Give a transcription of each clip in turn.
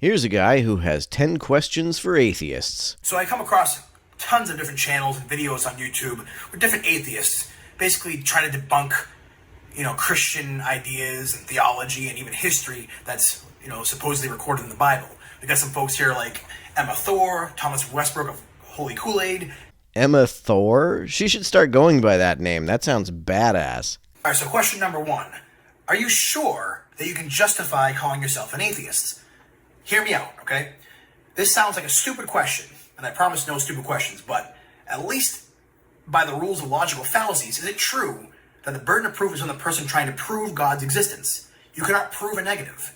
Here's a guy who has 10 questions for atheists. So I come across tons of different channels and videos on YouTube with different atheists basically trying to debunk, Christian ideas and theology and even history that's, supposedly recorded in the Bible. We got some folks here like Emma Thor, Thomas Westbrook of Holy Kool-Aid. Emma Thor? She should start going by that name. That sounds badass. All right, so question number 1. Are you sure that you can justify calling yourself an atheist? Hear me out, okay? This sounds like a stupid question, and I promise no stupid questions, but at least by the rules of logical fallacies, is it true that the burden of proof is on the person trying to prove God's existence? You cannot prove a negative.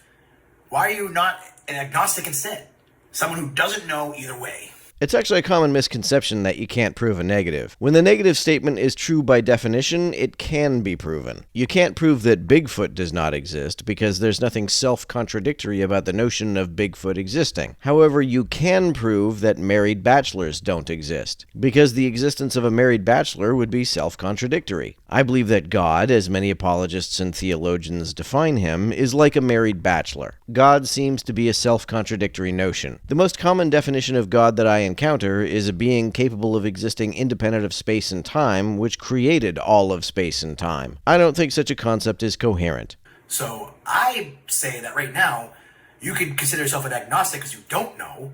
Why are you not an agnostic instead? Someone who doesn't know either way. It's actually a common misconception that you can't prove a negative. When the negative statement is true by definition, it can be proven. You can't prove that Bigfoot does not exist because there's nothing self-contradictory about the notion of Bigfoot existing. However, you can prove that married bachelors don't exist, because the existence of a married bachelor would be self-contradictory. I believe that God, as many apologists and theologians define him, is like a married bachelor. God seems to be a self-contradictory notion. The most common definition of God that I encounter is a being capable of existing independent of space and time, which created all of space and time. I don't think such a concept is coherent. So I say that right now, you can consider yourself an agnostic because you don't know,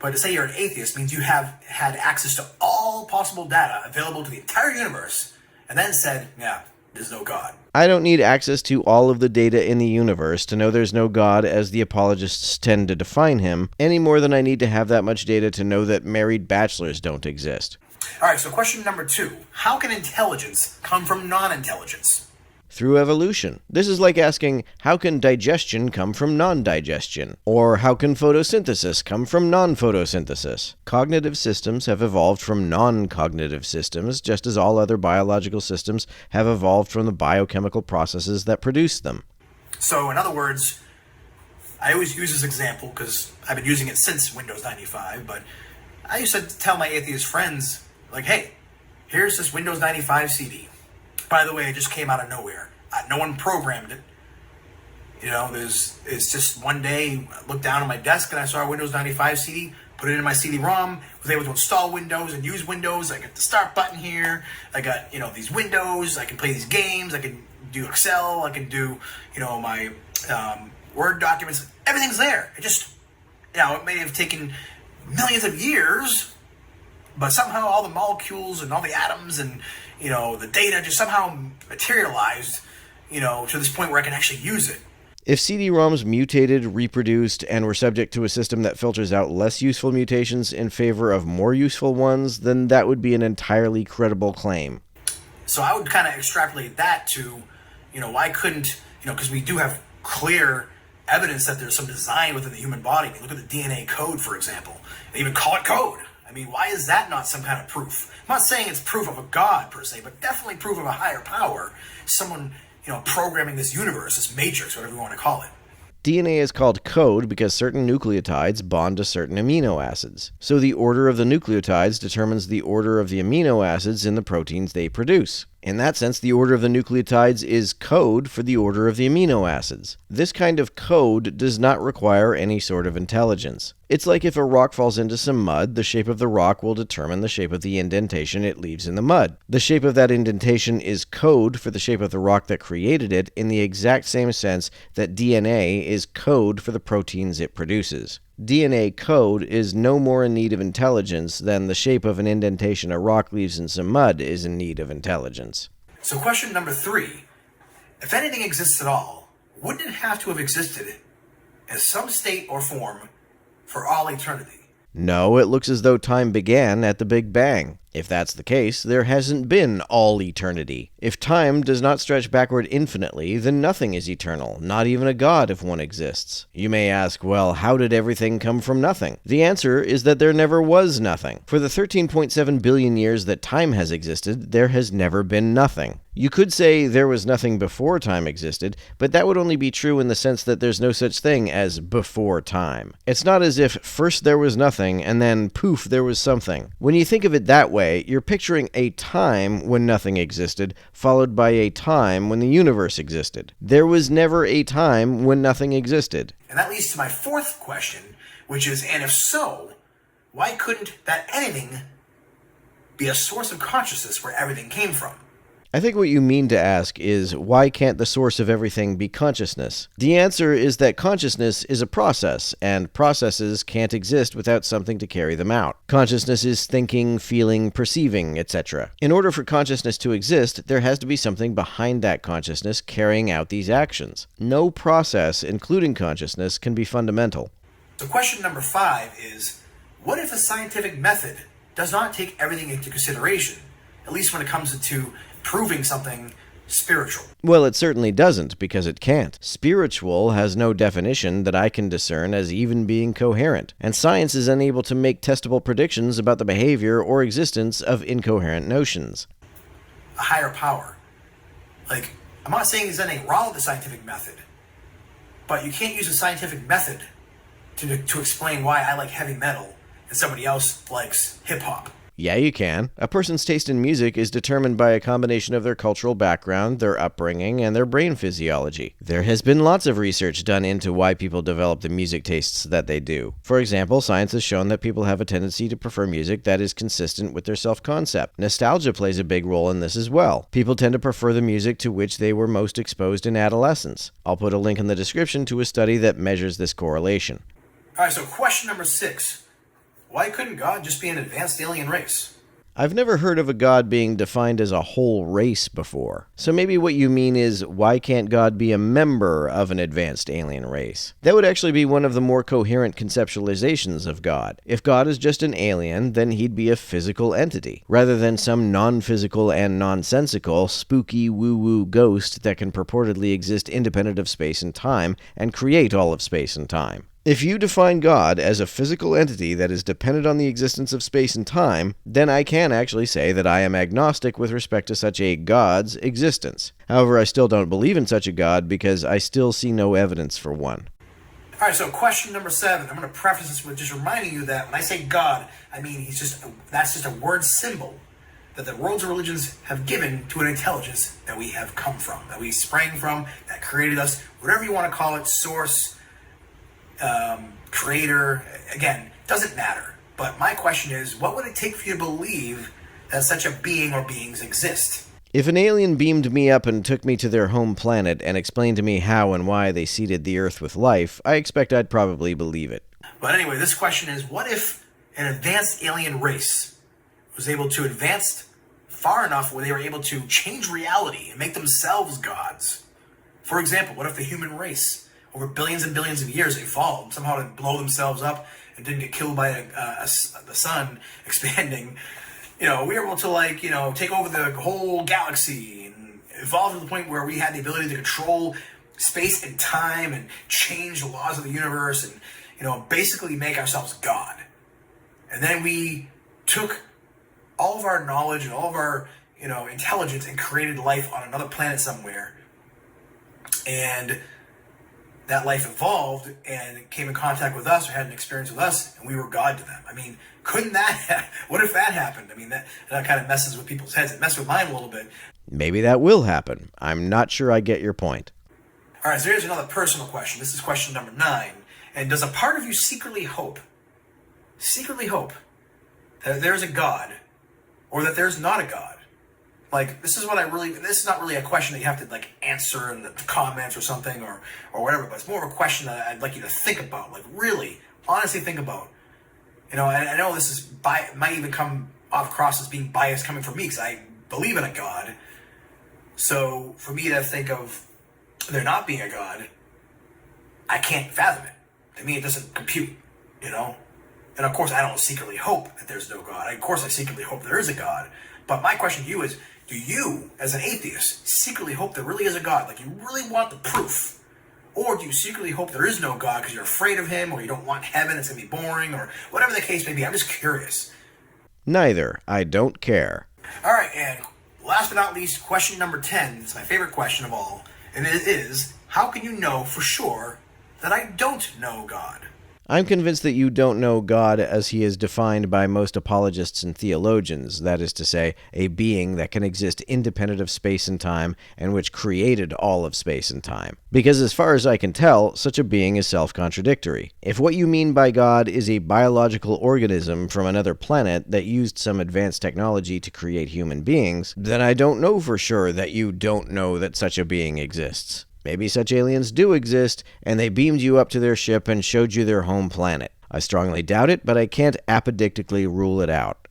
but to say you're an atheist means you have had access to all possible data available to the entire universe, and then said, yeah, there's no God. I don't need access to all of the data in the universe to know there's no God as the apologists tend to define him, any more than I need to have that much data to know that married bachelors don't exist. All right, so question number 2. How can intelligence come from non-intelligence? Through evolution. This is like asking, how can digestion come from non-digestion? Or how can photosynthesis come from non-photosynthesis? Cognitive systems have evolved from non-cognitive systems, just as all other biological systems have evolved from the biochemical processes that produce them. So, in other words, I always use this example because I've been using it since Windows 95, but I used to tell my atheist friends, like, hey, here's this Windows 95 CD. By the way, it just came out of nowhere. No one programmed it. It's just one day I looked down on my desk and I saw a Windows 95 CD, put it in my CD-ROM, was able to install Windows and use Windows. I got the start button here. I got, these windows. I can play these games. I can do Excel. I can do, my Word documents. Everything's there. It just, it may have taken millions of years, but somehow all the molecules and all the atoms and, the data just somehow materialized, to this point where I can actually use it. If CD-ROMs mutated, reproduced, and were subject to a system that filters out less useful mutations in favor of more useful ones, then that would be an entirely credible claim. So I would kind of extrapolate that to, why couldn't, because we do have clear evidence that there's some design within the human body. Look at the DNA code, for example. They even call it code. I mean, why is that not some kind of proof? I'm not saying it's proof of a God per se, but definitely proof of a higher power. Someone, programming this universe, this matrix, whatever you want to call it. DNA is called code because certain nucleotides bond to certain amino acids. So the order of the nucleotides determines the order of the amino acids in the proteins they produce. In that sense, the order of the nucleotides is code for the order of the amino acids. This kind of code does not require any sort of intelligence. It's like if a rock falls into some mud, the shape of the rock will determine the shape of the indentation it leaves in the mud. The shape of that indentation is code for the shape of the rock that created it in the exact same sense that DNA is code for the proteins it produces. DNA code is no more in need of intelligence than the shape of an indentation a rock leaves in some mud is in need of intelligence. So question number 3. If anything exists at all, wouldn't it have to have existed in some state or form for all eternity? No, it looks as though time began at the Big Bang. If that's the case, there hasn't been all eternity. If time does not stretch backward infinitely, then nothing is eternal, not even a god if one exists. You may ask, well, how did everything come from nothing? The answer is that there never was nothing. For the 13.7 billion years that time has existed, there has never been nothing. You could say there was nothing before time existed, but that would only be true in the sense that there's no such thing as before time. It's not as if first there was nothing and then poof, there was something. When you think of it that way, you're picturing a time when nothing existed, followed by a time when the universe existed. There was never a time when nothing existed. And that leads to my fourth question, which is, and if so, why couldn't that anything be a source of consciousness where everything came from? I think what you mean to ask is, why can't the source of everything be consciousness? The answer is that consciousness is a process, and processes can't exist without something to carry them out. Consciousness is thinking, feeling, perceiving, etc. In order for consciousness to exist, there has to be something behind that consciousness carrying out these actions. No process, including consciousness, can be fundamental. So question number 5 is, what if a scientific method does not take everything into consideration, at least when it comes to proving something spiritual? Well, it certainly doesn't, because it can't. Spiritual has no definition that I can discern as even being coherent, and science is unable to make testable predictions about the behavior or existence of incoherent notions. A higher power. Like, I'm not saying there's anything wrong with the scientific method, but you can't use a scientific method to explain why I like heavy metal and somebody else likes hip-hop. Yeah, you can. A person's taste in music is determined by a combination of their cultural background, their upbringing, and their brain physiology. There has been lots of research done into why people develop the music tastes that they do. For example, science has shown that people have a tendency to prefer music that is consistent with their self-concept. Nostalgia plays a big role in this as well. People tend to prefer the music to which they were most exposed in adolescence. I'll put a link in the description to a study that measures this correlation. All right, so question number 6. Why couldn't God just be an advanced alien race? I've never heard of a God being defined as a whole race before. So maybe what you mean is, why can't God be a member of an advanced alien race? That would actually be one of the more coherent conceptualizations of God. If God is just an alien, then he'd be a physical entity, rather than some non-physical and nonsensical, spooky woo-woo ghost that can purportedly exist independent of space and time and create all of space and time. If you define God as a physical entity that is dependent on the existence of space and time, then I can actually say that I am agnostic with respect to such a God's existence. However, I still don't believe in such a God because I still see no evidence for one. All right, so question number 7. I'm going to preface this with just reminding you that when I say God, I mean that's just a word symbol that the world's religions have given to an intelligence that we have come from, that we sprang from, that created us, whatever you want to call it, source, creator. Again, doesn't matter. But my question is, what would it take for you to believe that such a being or beings exist? If an alien beamed me up and took me to their home planet and explained to me how and why they seeded the Earth with life, I expect I'd probably believe it. But anyway, this question is, what if an advanced alien race was able to advance far enough where they were able to change reality and make themselves gods? For example, what if the human race, over billions and billions of years, evolved somehow to blow themselves up and didn't get killed by the sun expanding? We were able to take over the whole galaxy and evolve to the point where we had the ability to control space and time and change the laws of the universe and basically make ourselves God. And then we took all of our knowledge and all of our intelligence and created life on another planet somewhere. And that life evolved and came in contact with us or had an experience with us, and we were God to them. I mean, couldn't that what if that happened? I mean, that kind of messes with people's heads. It messed with mine a little bit. Maybe that will happen. I'm not sure I get your point. All right, so here's another personal question. This is question number 9. And does a part of you secretly hope that there's a God or that there's not a God? This is not really a question that you have to answer in the comments or something or whatever, but it's more of a question that I'd like you to think about, really, honestly think about. And I know this might even come across as being biased coming from me because I believe in a God. So for me to think of there not being a God, I can't fathom it. To me, it doesn't compute, And of course, I don't secretly hope that there's no God. Of course, I secretly hope there is a God. But my question to you is, do you, as an atheist, secretly hope there really is a God? You really want the proof? Or do you secretly hope there is no God because you're afraid of him, or you don't want heaven, it's going to be boring, or whatever the case may be? I'm just curious. Neither. I don't care. All right, and Last but not least, question number 10 is my favorite question of all, and it is, how can you know for sure that I don't know God? I'm convinced that you don't know God as he is defined by most apologists and theologians, that is to say, a being that can exist independent of space and time and which created all of space and time. Because as far as I can tell, such a being is self-contradictory. If what you mean by God is a biological organism from another planet that used some advanced technology to create human beings, then I don't know for sure that you don't know that such a being exists. Maybe such aliens do exist, and they beamed you up to their ship and showed you their home planet. I strongly doubt it, but I can't apodictically rule it out.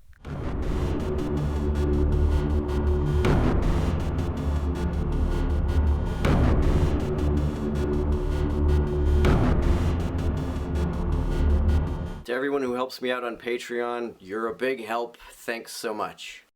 To everyone who helps me out on Patreon, you're a big help. Thanks so much.